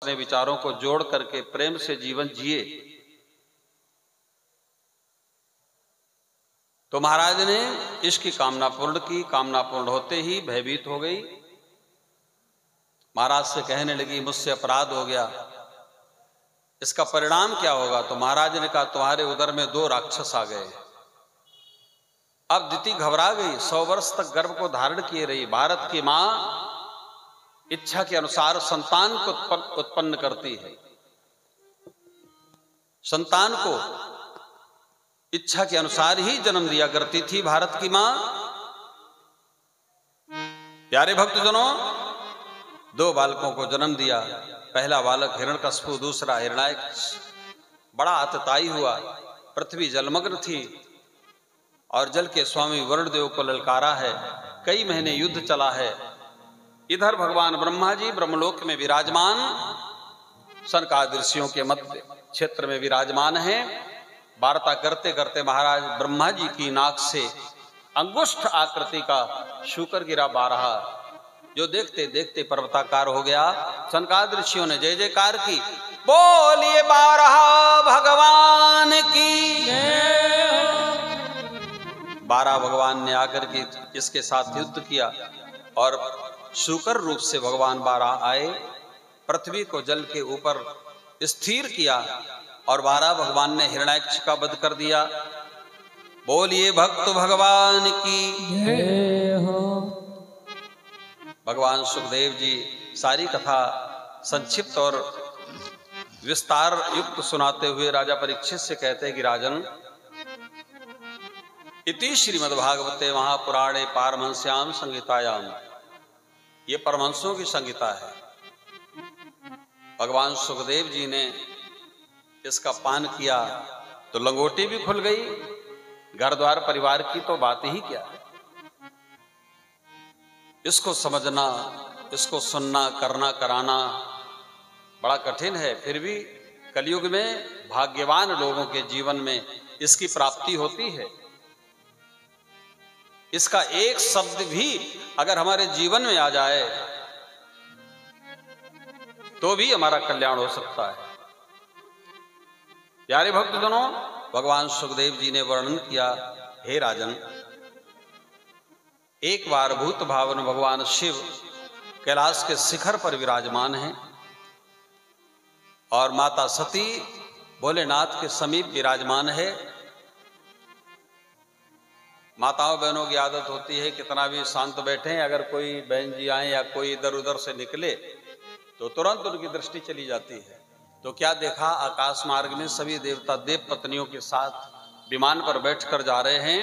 अपने विचारों को जोड़ करके प्रेम से जीवन जिए। तो महाराज ने इसकी कामना पूर्ण की। कामना पूर्ण होते ही भयभीत हो गई। महाराज से कहने लगी, मुझसे अपराध हो गया, इसका परिणाम क्या होगा? तो महाराज ने कहा, तुम्हारे उदर में 2 राक्षस आ गए। अब दिति घबरा गई। 100 वर्ष तक गर्भ को धारण किए रही। भारत की मां इच्छा के अनुसार संतान को उत्पन्न करती है। संतान को इच्छा के अनुसार ही जन्म दिया करती थी भारत की मां। प्यारे भक्तजनों, 2 बालकों को जन्म दिया। पहला बालक हिरण्यकशिपु, दूसरा हिरण्याक्ष। बड़ा आतताई हुआ। पृथ्वी जलमग्न थी और जल के स्वामी वरुण देव को ललकारा है। कई महीने युद्ध चला है। इधर भगवान ब्रह्मा जी ब्रह्मलोक में विराजमान, सनकादिक ऋषियों के मध्य क्षेत्र में विराजमान हैं। वार्ता करते करते महाराज ब्रह्मा जी की नाक से अंगुष्ठ आकृति का शूकर गिरा 12, जो देखते देखते पर्वताकार हो गया। सनकादिक ऋषियों ने जय जयकार की। बोलिए 12 भगवान की। 12 भगवान ने आकर के इसके साथ युद्ध किया और शूकर रूप से भगवान 12 आए। पृथ्वी को जल के ऊपर स्थिर किया और 12 भगवान ने हिरण्याक्ष का वध कर दिया। बोलिए भक्त भगवान की जय हो। भगवान सुखदेव जी सारी कथा संक्षिप्त और विस्तार युक्त सुनाते हुए राजा परीक्षित से कहते हैं कि राजन, इति श्रीमद्भागवते महापुराणे पारमहंस्याम संहितायाम, ये परमहंसों की संहिता है। भगवान सुखदेव जी ने इसका पान किया तो लंगोटी भी खुल गई। घर द्वार परिवार की तो बात ही क्या है। इसको समझना, इसको सुनना, करना, कराना बड़ा कठिन है। फिर भी कलयुग में भाग्यवान लोगों के जीवन में इसकी प्राप्ति होती है। इसका एक शब्द भी अगर हमारे जीवन में आ जाए तो भी हमारा कल्याण हो सकता है। प्यारे भक्तजनों, भगवान सुखदेव जी ने वर्णन किया, हे राजन, एक बार भूत भावन भगवान शिव कैलाश के शिखर पर विराजमान हैं और माता सती भोलेनाथ के समीप विराजमान है। माताओं बहनों की आदत होती है कितना भी शांत बैठे, अगर कोई बहन जी आए या कोई इधर उधर से निकले तो तुरंत उनकी दृष्टि चली जाती है। तो क्या देखा, आकाश मार्ग में सभी देवता देव पत्नियों के साथ विमान पर बैठकर जा रहे हैं।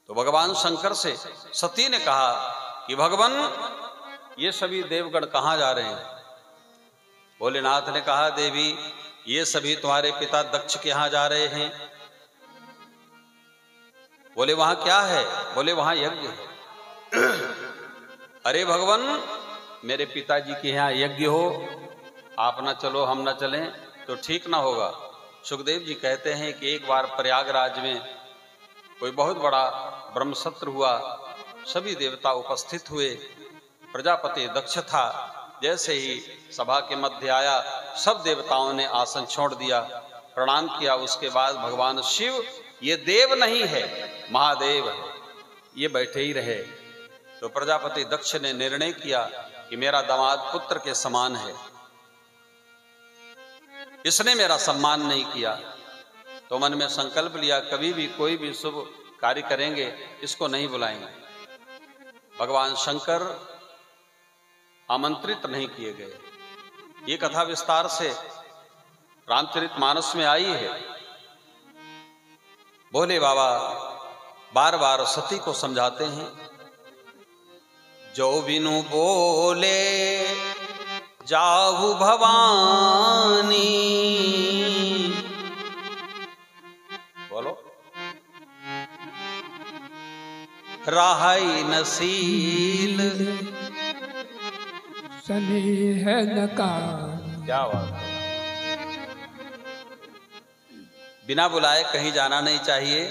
तो भगवान शंकर से सती ने कहा कि भगवान, ये सभी देवगण कहाँ जा रहे हैं? भोलेनाथ ने कहा, देवी, ये सभी तुम्हारे पिता दक्ष के यहाँ जा रहे हैं। बोले वहां क्या है? बोले वहां यज्ञ है। अरे भगवान, मेरे पिताजी के यहाँ यज्ञ हो, आप ना चलो, हम ना चलें तो ठीक ना होगा। सुखदेव जी कहते हैं कि एक बार प्रयागराज में कोई बहुत बड़ा ब्रह्मसत्र हुआ। सभी देवता उपस्थित हुए। प्रजापति दक्ष था। जैसे ही सभा के मध्य आया, सब देवताओं ने आसन छोड़ दिया, प्रणाम किया। उसके बाद भगवान शिव, ये देव नहीं है, महादेव है, ये बैठे ही रहे। तो प्रजापति दक्ष ने निर्णय किया कि मेरा दामाद पुत्र के समान है, इसने मेरा सम्मान नहीं किया। तो मन में संकल्प लिया, कभी भी कोई भी शुभ कार्य करेंगे इसको नहीं बुलाएंगे। भगवान शंकर आमंत्रित नहीं किए गए। ये कथा विस्तार से रामचरितमानस में आई है। भोले बाबा बार बार सती को समझाते हैं, जो बिनु बोले जाहु भवानी। बोलो, राहई नसील स्नेह नकार। क्या बात है। बिना बुलाए कहीं जाना नहीं चाहिए।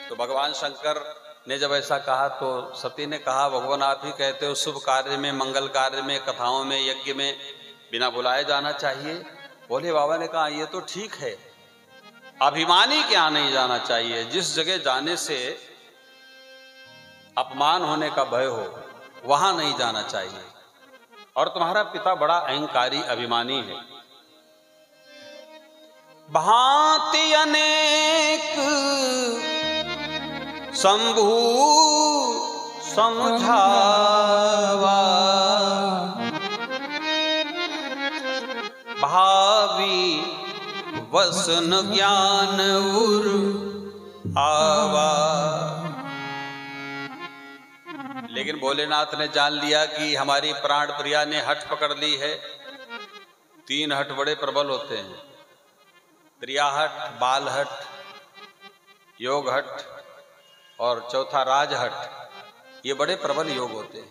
तो भगवान शंकर ने जब ऐसा कहा तो सती ने कहा, भगवान आप ही कहते हो शुभ कार्य में, मंगल कार्य में, कथाओं में, यज्ञ में बिना बुलाए जाना चाहिए। भोले बाबा ने कहा ये तो ठीक है, अभिमानी के यहाँ नहीं जाना चाहिए। जिस जगह जाने से अपमान होने का भय हो वहां नहीं जाना चाहिए। और तुम्हारा पिता बड़ा अहंकारी अभिमानी है। भांति अनेक शंभु समझावा, भावी वसन ज्ञान उर आवा। लेकिन भोलेनाथ ने जान लिया कि हमारी प्राण प्रिया ने हठ पकड़ ली है। 3 हठ बड़े प्रबल होते हैं, प्रियाहट, बालहट, योगहट और चौथा राजहट। ये बड़े प्रबल योग होते हैं।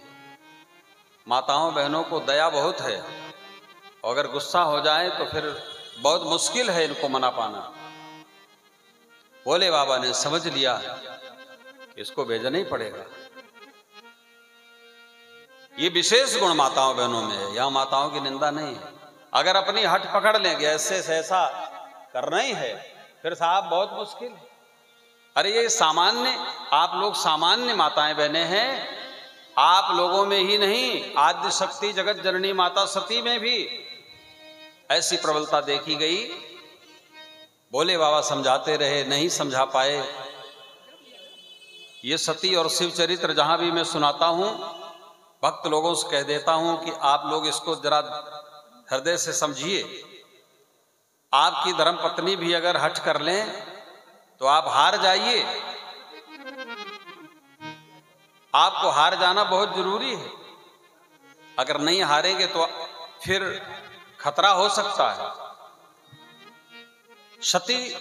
माताओं बहनों को दया बहुत है, अगर गुस्सा हो जाए तो फिर बहुत मुश्किल है इनको मना पाना। भोले बाबा ने समझ लिया कि इसको भेजना ही पड़ेगा। ये विशेष गुण माताओं बहनों में है, यहां माताओं की निंदा नहीं है। अगर अपनी हट पकड़ लेंगे ऐसे से ऐसा करना ही है, फिर साहब बहुत मुश्किल है। अरे ये सामान्य, आप लोग सामान्य माताएं बहने हैं। आप लोगों में ही नहीं, आद्य शक्ति जगत जननी माता सती में भी ऐसी प्रबलता देखी गई। भोले बाबा समझाते रहे, नहीं समझा पाए। ये सती और शिव चरित्र जहां भी मैं सुनाता हूं, भक्त लोगों से कह देता हूं कि आप लोग इसको जरा हृदय से समझिए। आपकी धर्मपत्नी भी अगर हठ कर लें तो आप हार जाइए। आपको हार जाना बहुत जरूरी है। अगर नहीं हारेंगे तो फिर खतरा हो सकता है। सती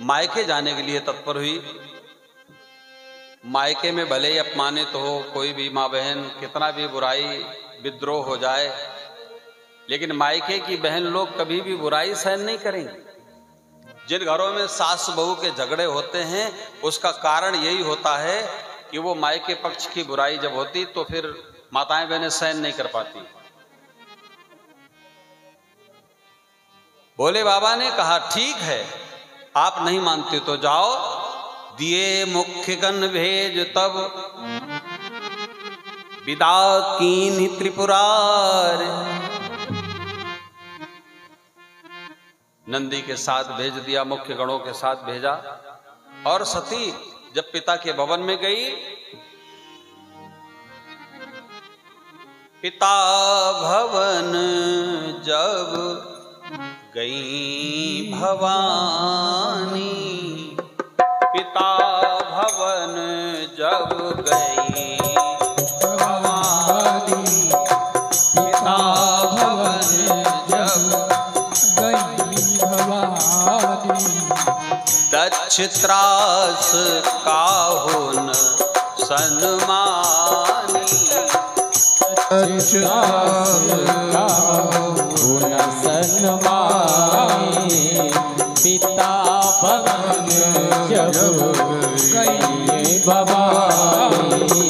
मायके जाने के लिए तत्पर हुई। मायके में भले ही अपमानित हो कोई भी माँ बहन, कितना भी बुराई विद्रोह हो जाए, लेकिन मायके की बहन लोग कभी भी बुराई सहन नहीं करेंगे। जिन घरों में सास बहू के झगड़े होते हैं उसका कारण यही होता है कि वो मायके पक्ष की बुराई जब होती तो फिर माताएं बहनें सहन नहीं कर पाती। भोले बाबा ने कहा ठीक है, आप नहीं मानते तो जाओ। दिए मुख्य गण भेज तब विदा कीन्हि त्रिपुरार। नंदी के साथ भेज दिया, मुख्य गणों के साथ भेजा। और सती जब पिता के भवन में गई, पिता भवन जब गई भवानी, पिता भवन जब गई भवानी, पिता भवन जब गई भवानी। दक्ष त्रास काहुन सन्मानी, दक्ष काहुन सन्मानी, पिता भवन जब गई भवानी।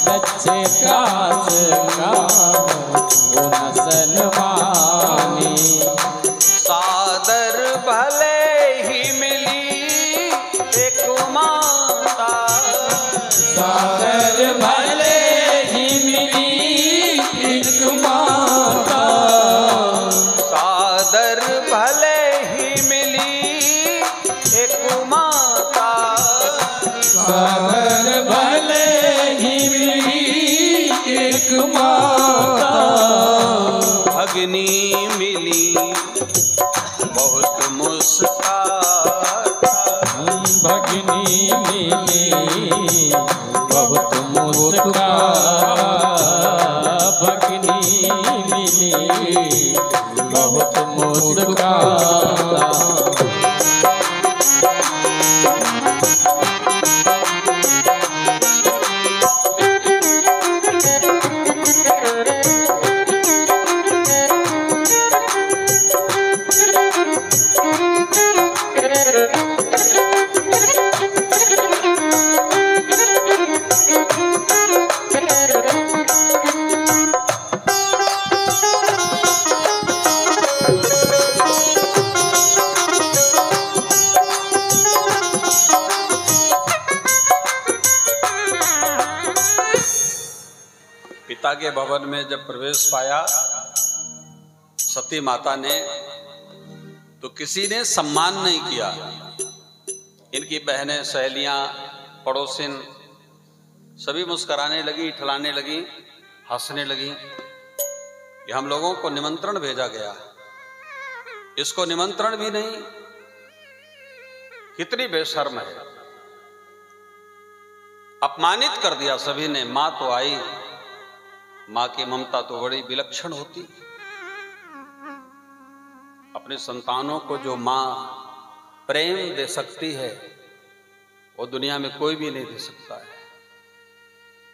दक्ष त्रास काहुन सन्मानी, सादर भले ही मिली एक माता, सादर भले ही मिली एक माता, सादर भले ही मिली एक माता, सादर भले ही मिली एक माता। भगनी मिली बहुत मुस्काता, भगिनी मिली बहुत मुस्काता, भगिनी मिली बहुत मुस्काता। के भवन में जब प्रवेश पाया सती माता ने, तो किसी ने सम्मान नहीं किया। इनकी बहनें, सहेलियां, पड़ोसिन सभी मुस्कुराने लगी, इठलाने लगी, हंसने लगी। ये हम लोगों को निमंत्रण भेजा गया, इसको निमंत्रण भी नहीं, कितनी बेशर्म है। अपमानित कर दिया सभी ने। मां तो आई, मां की ममता तो बड़ी विलक्षण होती। अपने संतानों को जो मां प्रेम दे सकती है वो दुनिया में कोई भी नहीं दे सकता है।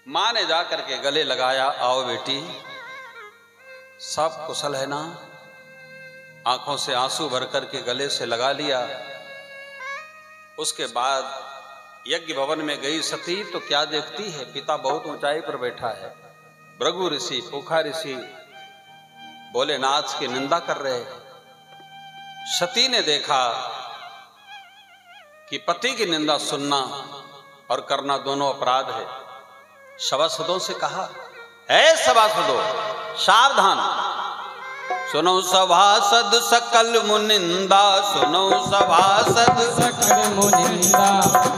मां ने जाकर के गले लगाया, आओ बेटी, सब कुशल है ना? आंखों से आंसू भर करके गले से लगा लिया। उसके बाद यज्ञ भवन में गई सती तो क्या देखती है, पिता बहुत ऊंचाई पर बैठा है। भृगु ऋषि, पुखा ऋषि भोलेनाथ की निंदा कर रहे हैं। सती ने देखा कि पति की निंदा सुनना और करना दोनों अपराध है। सभासदों से कहा, ऐ सभासदों सावधान, सुनो सभासद सकल मुनिंदा, सुनो सभासद सकल मुनिंदा,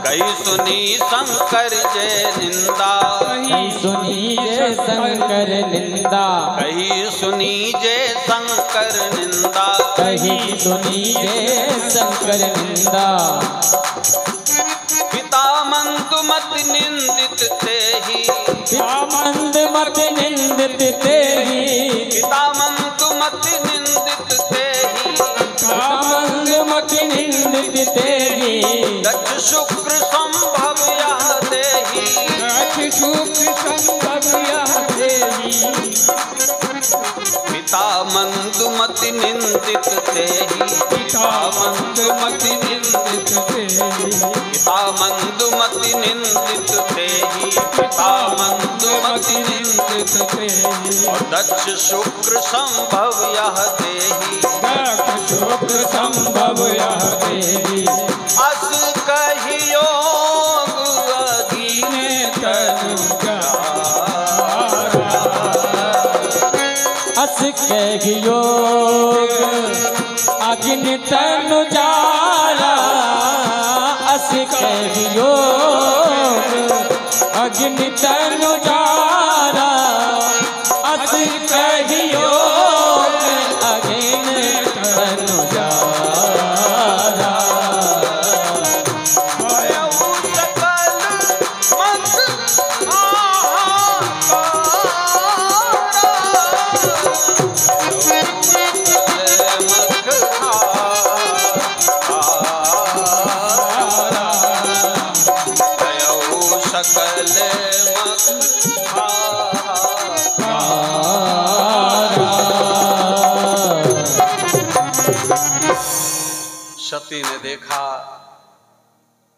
कही सुनी शंकर जय निंदा, कही सुनी जय शंकर निंदा, कही सुनी जय शंकर निंदा, कही सुनी जय शंकर निंदा। पिता मंदुमत निंदित तेहि, पिता मंदमत निंदित तेहि, पिता मंदुमत निंदित तेहि, पिता मंदमत निंदित तेहि, दक्ष शुक्र संभव यह देहि, दक्ष शुक्र संभव यह देहि, पिता मंदुमत निंदित तेहि, पिता मंदमत निंदित तेहि, पिता मंदुमत निंदित तेहि, पिता मंदुमत निंदित तेहि, और दक्ष शुक्र संभव यह देहि, दक्ष शुक्र संभव यह देहि, अस कहियो अधीने तनु अस कहियो अग्नि तनु जारा, अस कहियो अग्नि तनु जारा, अस कहियो अग्नि तनु जारा। सती ने देखा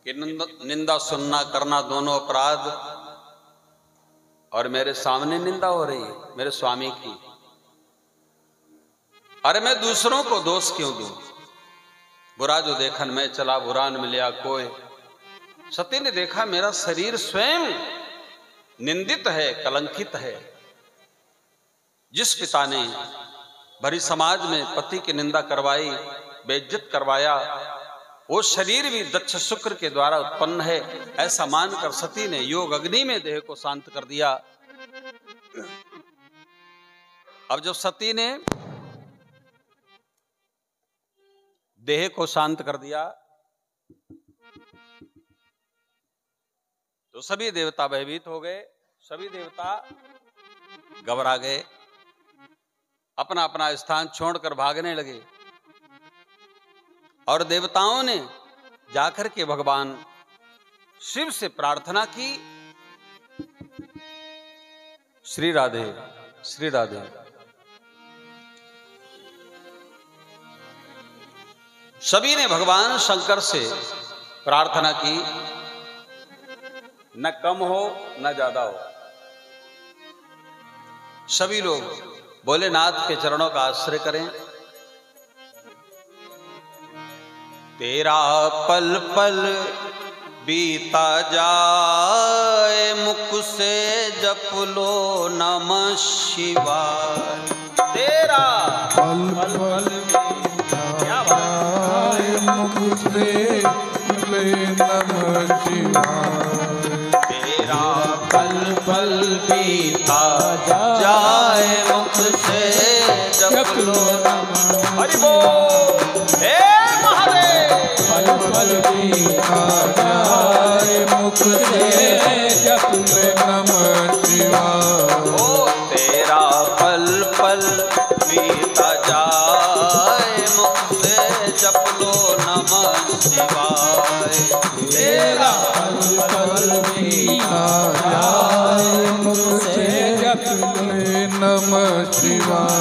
कि निंदा सुनना करना दोनों अपराध, और मेरे सामने निंदा हो रही है मेरे स्वामी की। अरे मैं दूसरों को दोष क्यों दूं? बुरा जो देखन में चला, बुरा न मिलिया कोई। सती ने देखा मेरा शरीर स्वयं निंदित है, कलंकित है। जिस पिता ने भरी समाज में पति की निंदा करवाई, बेइज्जत करवाया, वो शरीर भी दक्ष शुक्र के द्वारा उत्पन्न है, ऐसा मानकर सती ने योग अग्नि में देह को शांत कर दिया। अब जब सती ने देह को शांत कर दिया तो सभी देवता भयभीत हो गए, सभी देवता घबरा गए, अपना अपना स्थान छोड़कर भागने लगे। और देवताओं ने जाकर के भगवान शिव से प्रार्थना की, श्री राधे श्री राधे। सभी ने भगवान शंकर से प्रार्थना की, न कम हो न ज्यादा हो। सभी लोग भोलेनाथ के चरणों का आश्रय करें। तेरा पल पल बीता जाए मुख से जप लो नमः शिवाय। तेरा पल पल क्या बात मुख से ले नमः शिवाय। तेरा पल पल बीता जाए मुख से जप लो नमः। हरि बोल हे महादेव। पल पल बीता जाए मुख से जप ले नमः शिवाय। ओ तेरा पल पल बीता जाए मुख से जप लो नमः शिवाय। तेरा पल पल बीता जाए मुख से जप ले नमः शिवाय।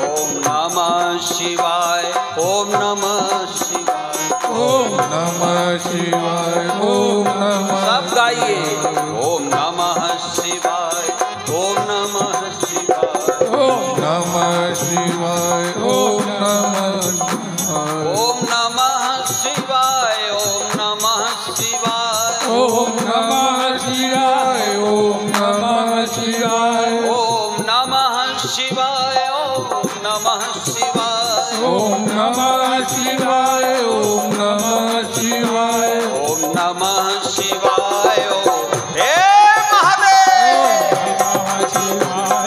ओम नमः शिवाय ओम नमः शिवाय ओम नमः शिवाय। ओम नमः सब गाइए ओम नमः शिवाय ओम नमः शिवाय नमः शिवाय। ओम नमः शिवाय। ओम नमः शिवाय ओम नमः शिवाय ओम नमः शिवाय ओम नमः शिवाय ओम नमः शिवाय ओम नमः शिवाय ओम नमः शिवाय। ओम नमः शिवाय। ओम नमः शिवाय ओम हे महादेव। नमः शिवाय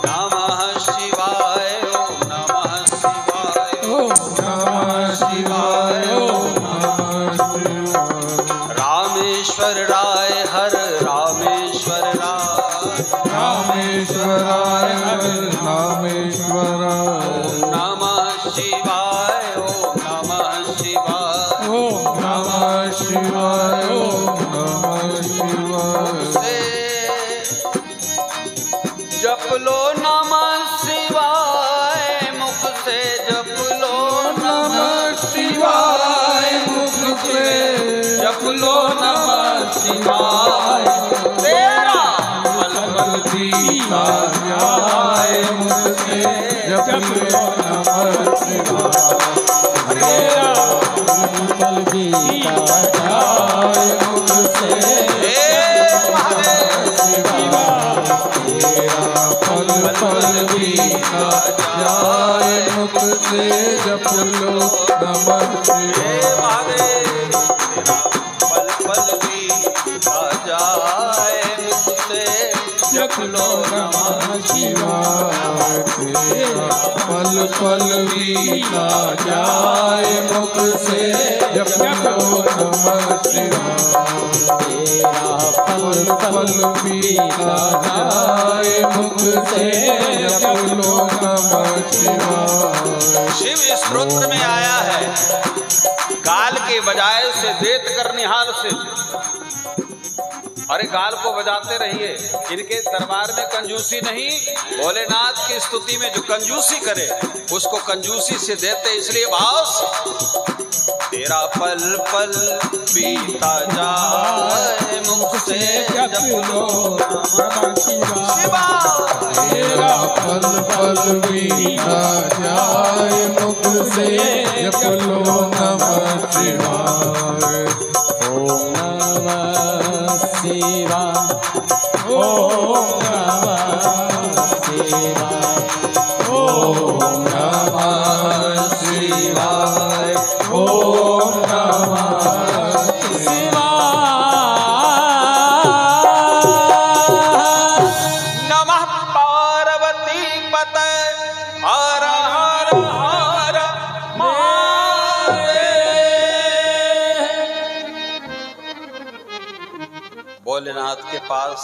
नमः शिवाय ओम नमः शिवाय ओम नमः शिवाय। ओम नमः शिवाय। रामेश्वर राय हर रामेश्वर राय रामेश्वराय हर रामेश्वराय। ओम नमः शिवाय ओम नमः शिवाय ओम नमः शिवाय। ओम नमः शिवाय। से जप लो नमः शिवाय मुख से जप लो नमः शिवाय मुख से जप लो नमः शिवाय। तेरा पल पल बीता जाए मुख से जप लो नमः शिवाय। तेरा पल बीता जाए मुख से हे महादेव। तेरा पल पल बीता जाए मुख से जप लो नमः हे शिवाय। महादेव। तेरा पल पल बीता जाए मुख से जप लो नमः शिवाय। तेरा पल पल बीता जाए मुख से जप लो नमः शिवाय। तेरा पल पल बीता जाए मुख से जप लो नमः शिवाय। शिव स्तोत्र में आया है गाल के बजाय से देत करनिहाल से। अरे गाल को बजाते रहिए, इनके दरबार में कंजूसी नहीं। भोलेनाथ की स्तुति में जो कंजूसी करे उसको कंजूसी से देते, इसलिए भाव से तेरा पल पल बीता जाए मुख से जप लो नमः शिवाय। तेरा पल पल बीता जाए मुख से जप लो नमः शिवाय। ओम नमः शिवाय ओम नमः शिवाय ओम नमः शिवाय। ओम नमः नमः पार्वती पते हर हर हर महादेव। भोलेनाथ के पास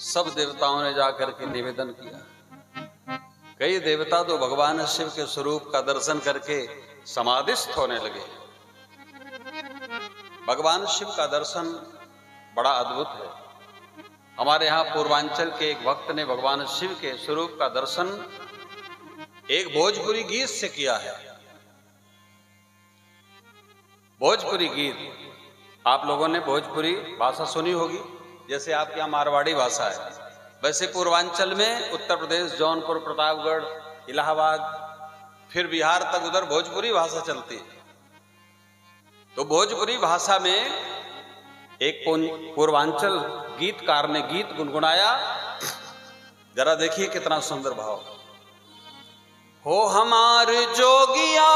सब देवताओं ने जाकर के निवेदन किया। कई देवता तो भगवान शिव के स्वरूप का दर्शन करके समाधिस्थ होने लगे। भगवान शिव का दर्शन बड़ा अद्भुत है। हमारे यहाँ पूर्वांचल के एक भक्त ने भगवान शिव के स्वरूप का दर्शन एक भोजपुरी गीत से किया है। भोजपुरी गीत, आप लोगों ने भोजपुरी भाषा सुनी होगी, जैसे आपके यहाँ मारवाड़ी भाषा है, वैसे पूर्वांचल में उत्तर प्रदेश, जौनपुर, प्रतापगढ़, इलाहाबाद, फिर बिहार तक उधर भोजपुरी भाषा चलती है। तो भोजपुरी भाषा में एक पूर्वांचल गीतकार ने गीत गुनगुनाया, जरा देखिए कितना सुंदर भाव। हो हमार जोगिया